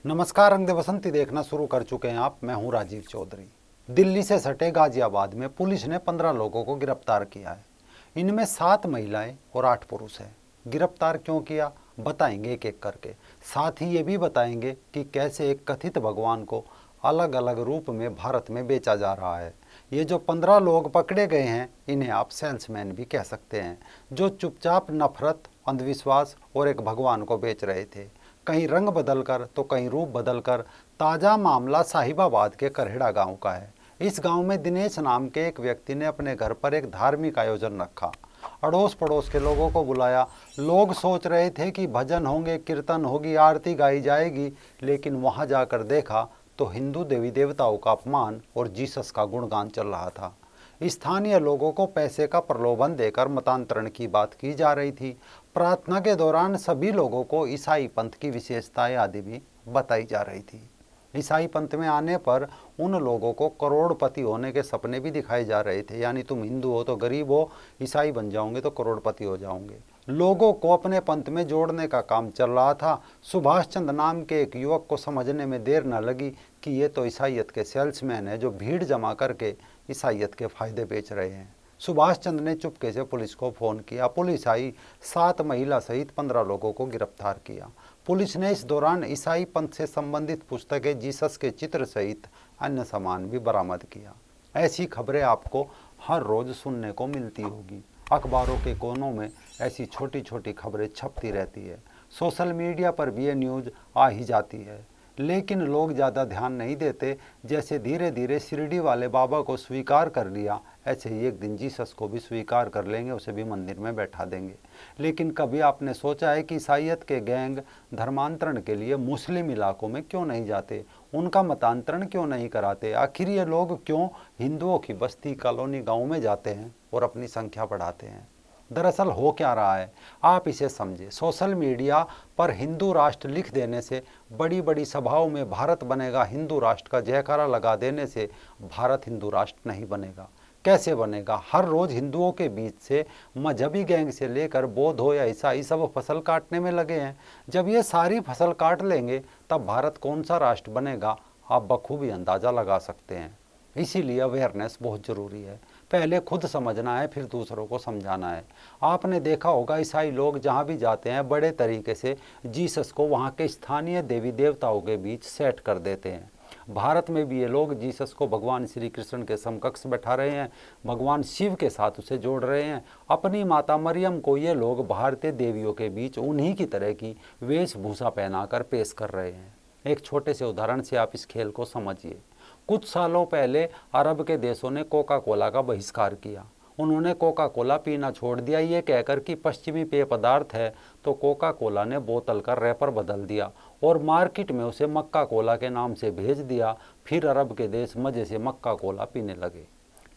नमस्कार। रंग दे बसंती देखना शुरू कर चुके हैं आप। मैं हूं राजीव चौधरी। दिल्ली से सटे गाजियाबाद में पुलिस ने 15 लोगों को गिरफ्तार किया है। इनमें 7 महिलाएं और 8 पुरुष हैं। गिरफ्तार क्यों किया बताएंगे एक एक करके। साथ ही ये भी बताएंगे कि कैसे एक कथित भगवान को अलग अलग रूप में भारत में बेचा जा रहा है। ये जो 15 लोग पकड़े गए हैं इन्हें आप सेल्समैन भी कह सकते हैं, जो चुपचाप नफरत, अंधविश्वास और एक भगवान को बेच रहे थे। कहीं रंग बदलकर तो कहीं रूप बदलकर। ताज़ा मामला साहिबाबाद के करहेड़ा गांव का है। इस गांव में दिनेश नाम के एक व्यक्ति ने अपने घर पर एक धार्मिक आयोजन रखा। अड़ोस पड़ोस के लोगों को बुलाया। लोग सोच रहे थे कि भजन होंगे, कीर्तन होगी, आरती गाई जाएगी, लेकिन वहां जाकर देखा तो हिंदू देवी देवताओं का अपमान और जीसस का गुणगान चल रहा था। स्थानीय लोगों को पैसे का प्रलोभन देकर मतांतरण की बात की जा रही थी। प्रार्थना के दौरान सभी लोगों को ईसाई पंथ की विशेषताएं आदि भी बताई जा रही थी। ईसाई पंथ में आने पर उन लोगों को करोड़पति होने के सपने भी दिखाए जा रहे थे, यानी तुम हिंदू हो तो गरीब हो, ईसाई बन जाओगे तो करोड़पति हो जाओगे। लोगों को अपने पंथ में जोड़ने का काम चल रहा था। सुभाष चंद्र नाम के एक युवक को समझने में देर न लगी कि ये तो ईसाइयत के सेल्समैन है जो भीड़ जमा करके ईसाइयत के फायदे बेच रहे हैं। सुभाष चंद्र ने चुपके से पुलिस को फोन किया। पुलिस आई, 7 महिला सहित 15 लोगों को गिरफ्तार किया। पुलिस ने इस दौरान ईसाई पंथ से संबंधित पुस्तकें, जीसस के चित्र सहित अन्य सामान भी बरामद किया। ऐसी खबरें आपको हर रोज सुनने को मिलती होगी। अखबारों के कोनों में ऐसी छोटी छोटी खबरें छपती रहती है। सोशल मीडिया पर भी ये न्यूज़ आ ही जाती है, लेकिन लोग ज़्यादा ध्यान नहीं देते। जैसे धीरे धीरे शिरडी वाले बाबा को स्वीकार कर लिया, ऐसे ही एक दिन जीसस को भी स्वीकार कर लेंगे, उसे भी मंदिर में बैठा देंगे। लेकिन कभी आपने सोचा है कि ईसाइयत के गैंग धर्मांतरण के लिए मुस्लिम इलाकों में क्यों नहीं जाते, उनका मतांतरण क्यों नहीं कराते? आखिर ये लोग क्यों हिंदुओं की बस्ती, कॉलोनी, गाँव में जाते हैं और अपनी संख्या बढ़ाते हैं? दरअसल हो क्या रहा है, आप इसे समझे। सोशल मीडिया पर हिंदू राष्ट्र लिख देने से, बड़ी बड़ी सभाओं में भारत बनेगा हिंदू राष्ट्र का जयकारा लगा देने से भारत हिंदू राष्ट्र नहीं बनेगा। कैसे बनेगा? हर रोज हिंदुओं के बीच से मजहबी गैंग से लेकर बौद्ध हो या ईसाई सब फसल काटने में लगे हैं। जब ये सारी फसल काट लेंगे तब भारत कौन सा राष्ट्र बनेगा, आप बखूबी अंदाज़ा लगा सकते हैं। इसीलिए अवेयरनेस बहुत ज़रूरी है। पहले खुद समझना है, फिर दूसरों को समझाना है। आपने देखा होगा ईसाई लोग जहाँ भी जाते हैं बड़े तरीके से जीसस को वहाँ के स्थानीय देवी देवताओं के बीच सेट कर देते हैं। भारत में भी ये लोग जीसस को भगवान श्री कृष्ण के समकक्ष बैठा रहे हैं, भगवान शिव के साथ उसे जोड़ रहे हैं। अपनी माता मरियम को ये लोग भारतीय देवियों के बीच उन्हीं की तरह की वेशभूषा पहनाकर पेश कर रहे हैं। एक छोटे से उदाहरण से आप इस खेल को समझिए। कुछ सालों पहले अरब के देशों ने कोका कोला का बहिष्कार किया। उन्होंने कोका कोला पीना छोड़ दिया, ये कहकर कि पश्चिमी पेय पदार्थ है। तो कोका कोला ने बोतल का रैपर बदल दिया और मार्केट में उसे मक्का कोला के नाम से भेज दिया। फिर अरब के देश मज़े से मक्का कोला पीने लगे।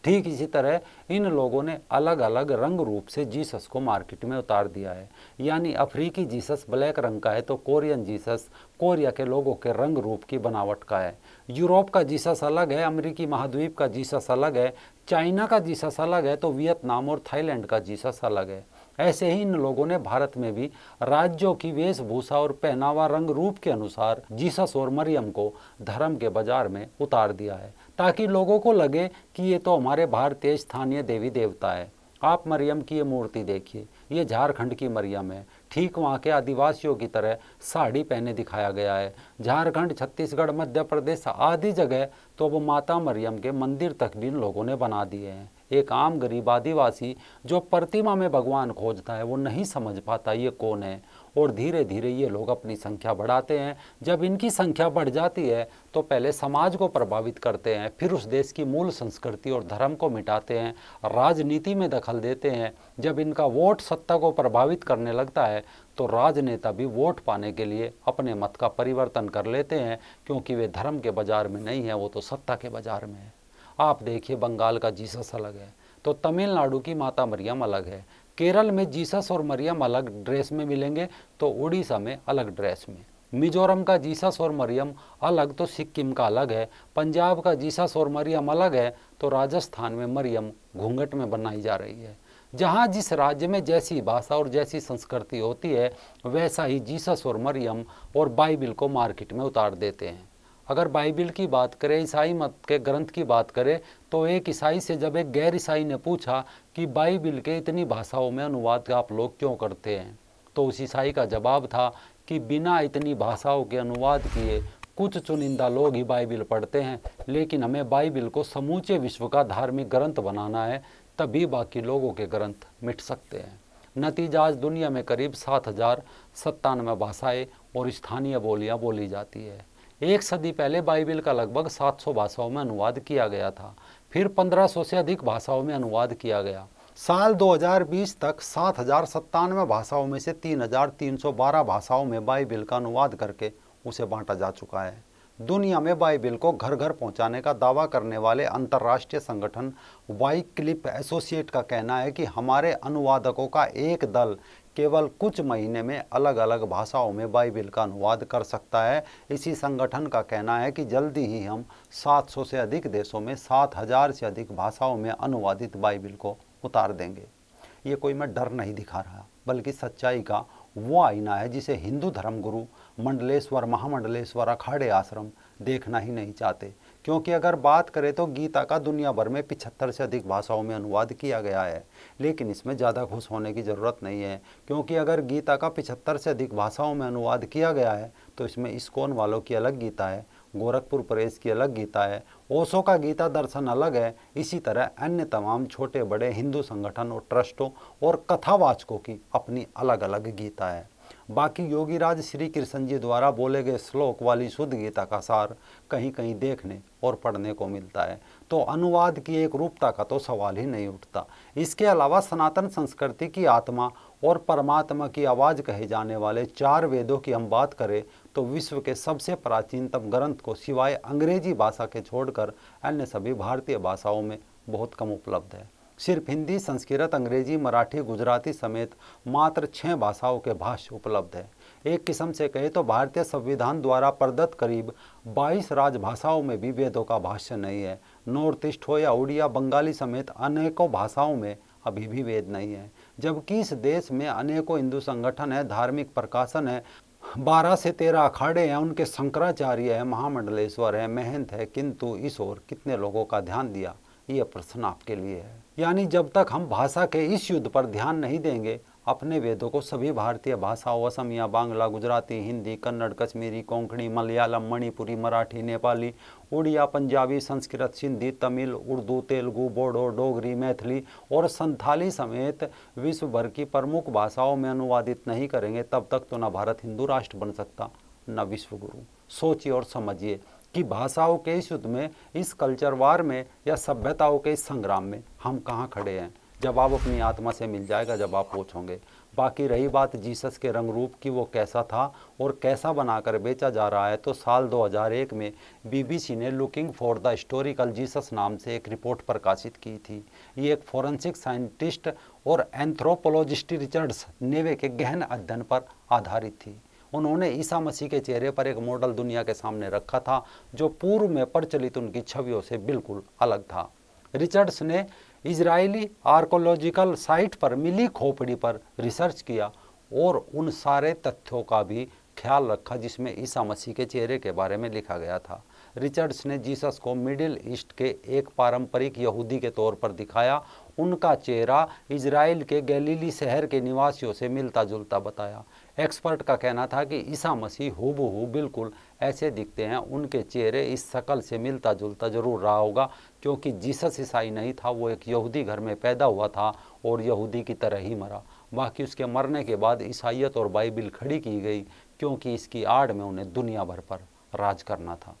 ठीक इसी तरह इन लोगों ने अलग अलग रंग रूप से जीसस को मार्केट में उतार दिया है। यानी अफ्रीकी जीसस ब्लैक रंग का है तो कोरियन जीसस कोरिया के लोगों के रंग रूप की बनावट का है। यूरोप का जीसस अलग है, अमेरिकी महाद्वीप का जीसस अलग है, चाइना का जीसस अलग है, तो वियतनाम और थाईलैंड का जीसस अलग है। ऐसे ही इन लोगों ने भारत में भी राज्यों की वेशभूषा और पहनावा रंग रूप के अनुसार जीसस और मरियम को धर्म के बाजार में उतार दिया है, ताकि लोगों को लगे कि ये तो हमारे भारतीय स्थानीय देवी देवता है। आप मरियम की ये मूर्ति देखिए, ये झारखंड की मरियम है। ठीक वहाँ के आदिवासियों की तरह साड़ी पहने दिखाया गया है। झारखंड, छत्तीसगढ़, मध्य प्रदेश आदि जगह तो अब माता मरियम के मंदिर तक भी इन लोगों ने बना दिए हैं। एक आम गरीब आदिवासी जो प्रतिमा में भगवान खोजता है वो नहीं समझ पाता ये कौन है, और धीरे धीरे ये लोग अपनी संख्या बढ़ाते हैं। जब इनकी संख्या बढ़ जाती है तो पहले समाज को प्रभावित करते हैं, फिर उस देश की मूल संस्कृति और धर्म को मिटाते हैं, राजनीति में दखल देते हैं। जब इनका वोट सत्ता को प्रभावित करने लगता है तो राजनेता भी वोट पाने के लिए अपने मत का परिवर्तन कर लेते हैं, क्योंकि वे धर्म के बाजार में नहीं है, वो तो सत्ता के बाजार में है। आप देखिए, बंगाल का जीसस अलग है तो तमिलनाडु की माता मरियम अलग है। केरल में जीसस और मरियम अलग ड्रेस में मिलेंगे तो उड़ीसा में अलग ड्रेस में। मिजोरम का जीसस और मरियम अलग तो सिक्किम का अलग है। पंजाब का जीसस और मरियम अलग है तो राजस्थान में मरियम घूंघट में बनाई जा रही है। जहाँ जिस राज्य में जैसी भाषा और जैसी संस्कृति होती है, वैसा ही जीसस और मरियम और बाइबिल को मार्केट में उतार देते हैं। अगर बाइबिल की बात करें, ईसाई मत के ग्रंथ की बात करें, तो एक ईसाई से जब एक गैर ईसाई ने पूछा कि बाइबिल के इतनी भाषाओं में अनुवाद आप लोग क्यों करते हैं, तो उस ईसाई का जवाब था कि बिना इतनी भाषाओं के अनुवाद किए कुछ चुनिंदा लोग ही बाइबिल पढ़ते हैं, लेकिन हमें बाइबिल को समूचे विश्व का धार्मिक ग्रंथ बनाना है, तभी बाकी लोगों के ग्रंथ मिट सकते हैं। नतीजा आज दुनिया में करीब 7097 भाषाएं और स्थानीय बोलियां बोली जाती है। एक सदी पहले बाइबिल का लगभग 700 भाषाओं में अनुवाद किया गया था, फिर 1500 से अधिक भाषाओं में अनुवाद किया गया। साल 2020 तक 7097 भाषाओं में से 3312 भाषाओं में बाइबिल का अनुवाद करके उसे बांटा जा चुका है। दुनिया में बाइबिल को घर घर पहुंचाने का दावा करने वाले अंतर्राष्ट्रीय संगठन वाइक्लिफ एसोसिएट का कहना है कि हमारे अनुवादकों का एक दल केवल कुछ महीने में अलग अलग भाषाओं में बाइबिल का अनुवाद कर सकता है। इसी संगठन का कहना है कि जल्दी ही हम 700 से अधिक देशों में 7000 से अधिक भाषाओं में अनुवादित बाइबिल को उतार देंगे। ये कोई मैं डर नहीं दिखा रहा, बल्कि सच्चाई का वो आईना है जिसे हिंदू धर्मगुरु मंडलेश्वर महामंडलेश्वर अखाड़े आश्रम देखना ही नहीं चाहते। क्योंकि अगर बात करें तो गीता का दुनिया भर में 75 से अधिक भाषाओं में अनुवाद किया गया है, लेकिन इसमें ज़्यादा खुश होने की ज़रूरत नहीं है, क्योंकि अगर गीता का 75 से अधिक भाषाओं में अनुवाद किया गया है तो इसमें इस्कॉन वालों की अलग गीता है, गोरखपुर प्रेस की अलग गीता है, ओशो का गीता दर्शन अलग है। इसी तरह अन्य तमाम छोटे बड़े हिंदू संगठन और ट्रस्टों और कथावाचकों की अपनी अलग अलग गीता है। बाकी योगीराज श्री कृष्ण जी द्वारा बोले गए श्लोक वाली शुद्ध गीता का सार कहीं कहीं देखने और पढ़ने को मिलता है, तो अनुवाद की एक रूपता का तो सवाल ही नहीं उठता। इसके अलावा सनातन संस्कृति की आत्मा और परमात्मा की आवाज़ कहे जाने वाले 4 वेदों की हम बात करें तो विश्व के सबसे प्राचीनतम ग्रंथ को सिवाय अंग्रेजी भाषा के छोड़कर अन्य सभी भारतीय भाषाओं में बहुत कम उपलब्ध है। सिर्फ हिंदी, संस्कृत, अंग्रेजी, मराठी, गुजराती समेत मात्र 6 भाषाओं के भाष्य उपलब्ध है। एक किस्म से कहे तो भारतीय संविधान द्वारा प्रदत्त करीब 22 राजभाषाओं में भी वेदों का भाष्य नहीं है। नॉर्थ ईस्ट हो या उड़िया, बंगाली समेत अनेकों भाषाओं में अभी भी वेद नहीं है, जबकि इस देश में अनेकों हिंदू संगठन है, धार्मिक प्रकाशन है, 12 से 13 अखाड़े हैं, उनके शंकराचार्य है, महामंडलेश्वर है, महंत है, किंतु इस ओर कितने लोगों का ध्यान दिया, ये प्रश्न आपके लिए है। यानी जब तक हम भाषा के इस युद्ध पर ध्यान नहीं देंगे, अपने वेदों को सभी भारतीय भाषाओं असमिया, बांग्ला, गुजराती, हिंदी, कन्नड़, कश्मीरी, कोंकणी, मलयालम, मणिपुरी, मराठी, नेपाली, उड़िया, पंजाबी, संस्कृत, सिंधी, तमिल, उर्दू, तेलुगु, बोडो, डोगरी, मैथिली और संथाली समेत विश्व भर की प्रमुख भाषाओं में अनुवादित नहीं करेंगे, तब तक तो न भारत हिंदू राष्ट्र बन सकता, न विश्वगुरु। सोचिए और समझिए कि भाषाओं के इस युद्ध में, इस कल्चर वार में या सभ्यताओं के इस संग्राम में हम कहाँ खड़े हैं। जवाब अपनी आत्मा से मिल जाएगा जब आप पूछोगे। बाकी रही बात जीसस के रंग रूप की, वो कैसा था और कैसा बनाकर बेचा जा रहा है, तो साल 2001 में बीबीसी ने looking for the historical Jesus नाम से एक रिपोर्ट प्रकाशित की थी। ये एक फॉरेंसिक साइंटिस्ट और एंथ्रोपोलॉजिस्ट रिचर्ड्स नेवे के गहन अध्ययन पर आधारित थी। उन्होंने ईसा मसीह के चेहरे पर एक मॉडल दुनिया के सामने रखा था जो पूर्व में प्रचलित उनकी छवियों से बिल्कुल अलग था। रिचर्ड्स ने इजरायली आर्कोलॉजिकल साइट पर मिली खोपड़ी पर रिसर्च किया और उन सारे तथ्यों का भी ख्याल रखा जिसमें ईसा मसीह के चेहरे के बारे में लिखा गया था। रिचर्ड्स ने जीसस को मिडिल ईस्ट के एक पारंपरिक यहूदी के तौर पर दिखाया। उनका चेहरा इजराइल के गलीली शहर के निवासियों से मिलता जुलता बताया। एक्सपर्ट का कहना था कि ईसा मसीह हूबहू बिल्कुल ऐसे दिखते हैं, उनके चेहरे इस शक्ल से मिलता जुलता जरूर रहा होगा, क्योंकि जीसस ईसाई नहीं था, वो एक यहूदी घर में पैदा हुआ था और यहूदी की तरह ही मरा। बाकी उसके मरने के बाद ईसाइयत और बाइबिल खड़ी की गई, क्योंकि इसकी आड़ में उन्हें दुनिया भर पर राज करना था।